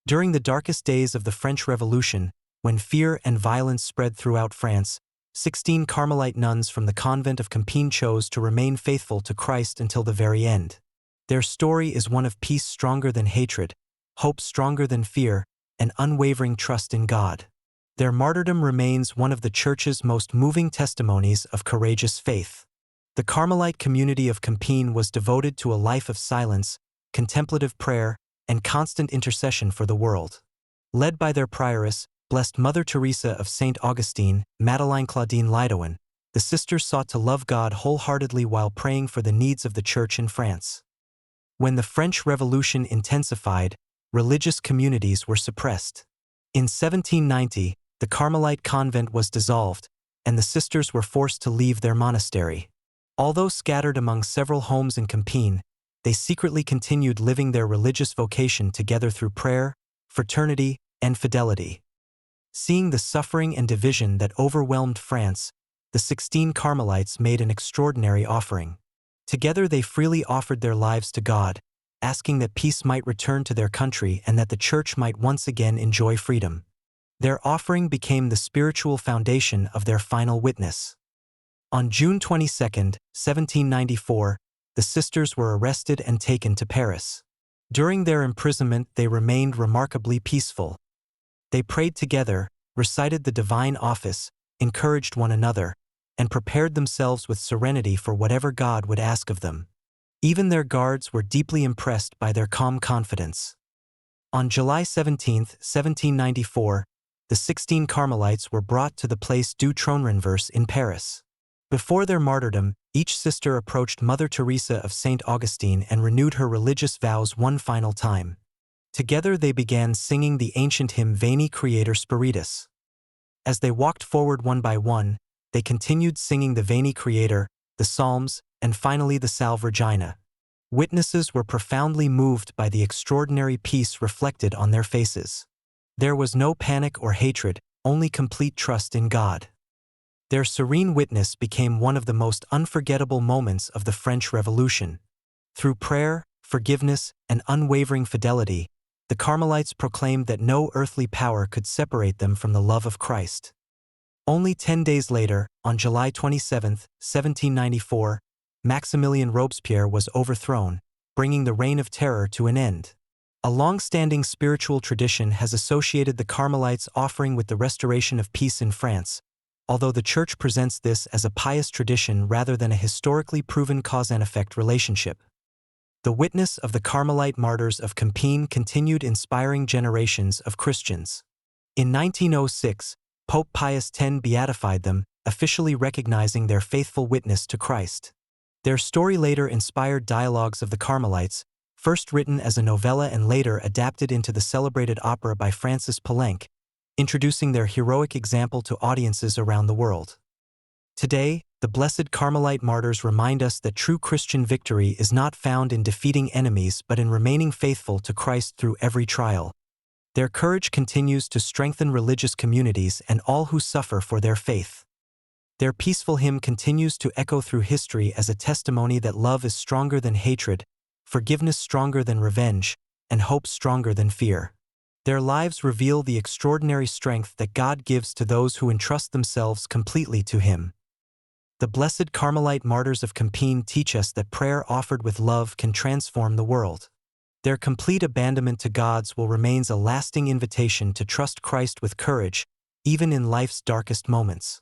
During the darkest days of the French Revolution, when fear and violence spread throughout France, 16 Carmelite nuns from the convent of Compiègne chose to remain faithful to Christ until the very end. Their story is one of peace stronger than hatred, hope stronger than fear, and unwavering trust in God. Their martyrdom remains one of the Church's most moving testimonies of courageous faith. The Carmelite community of Compiègne was devoted to a life of silence, contemplative prayer, and constant intercession for the world. Led by their prioress, Blessed Mother Teresa of St. Augustine, Madeleine Claudine Lidoine, the sisters sought to love God wholeheartedly while praying for the needs of the Church in France. When the French Revolution intensified, religious communities were suppressed. In 1790, the Carmelite convent was dissolved, and the sisters were forced to leave their monastery. Although scattered among several homes in Compiègne, they secretly continued living their religious vocation together through prayer, fraternity, and fidelity. Seeing the suffering and division that overwhelmed France, the 16 Carmelites made an extraordinary offering. Together they freely offered their lives to God, asking that peace might return to their country and that the Church might once again enjoy freedom. Their offering became the spiritual foundation of their final witness. On June 22, 1794, the sisters were arrested and taken to Paris. During their imprisonment they remained remarkably peaceful. They prayed together, recited the divine office, encouraged one another, and prepared themselves with serenity for whatever God would ask of them. Even their guards were deeply impressed by their calm confidence. On July 17, 1794, the 16 Carmelites were brought to the Place du Trône in Paris. Before their martyrdom, each sister approached Mother Teresa of St. Augustine and renewed her religious vows one final time. Together they began singing the ancient hymn Veni Creator Spiritus. As they walked forward one by one, they continued singing the Veni Creator, the Psalms, and finally the Salve Regina. Witnesses were profoundly moved by the extraordinary peace reflected on their faces. There was no panic or hatred, only complete trust in God. Their serene witness became one of the most unforgettable moments of the French Revolution. Through prayer, forgiveness, and unwavering fidelity, the Carmelites proclaimed that no earthly power could separate them from the love of Christ. Only 10 days later, on July 27, 1794, Maximilien Robespierre was overthrown, bringing the Reign of Terror to an end. A long-standing spiritual tradition has associated the Carmelites' offering with the restoration of peace in France, although the Church presents this as a pious tradition rather than a historically proven cause-and-effect relationship. The witness of the Carmelite Martyrs of Compiègne continued inspiring generations of Christians. In 1906, Pope Pius X beatified them, officially recognizing their faithful witness to Christ. Their story later inspired dialogues of the Carmelites, first written as a novella and later adapted into the celebrated opera by Francis Poulenc, introducing their heroic example to audiences around the world. Today, the Blessed Carmelite Martyrs remind us that true Christian victory is not found in defeating enemies but in remaining faithful to Christ through every trial. Their courage continues to strengthen religious communities and all who suffer for their faith. Their peaceful hymn continues to echo through history as a testimony that love is stronger than hatred, forgiveness stronger than revenge, and hope stronger than fear. Their lives reveal the extraordinary strength that God gives to those who entrust themselves completely to Him. The Blessed Carmelite Martyrs of Compiègne teach us that prayer offered with love can transform the world. Their complete abandonment to God's will remains a lasting invitation to trust Christ with courage, even in life's darkest moments.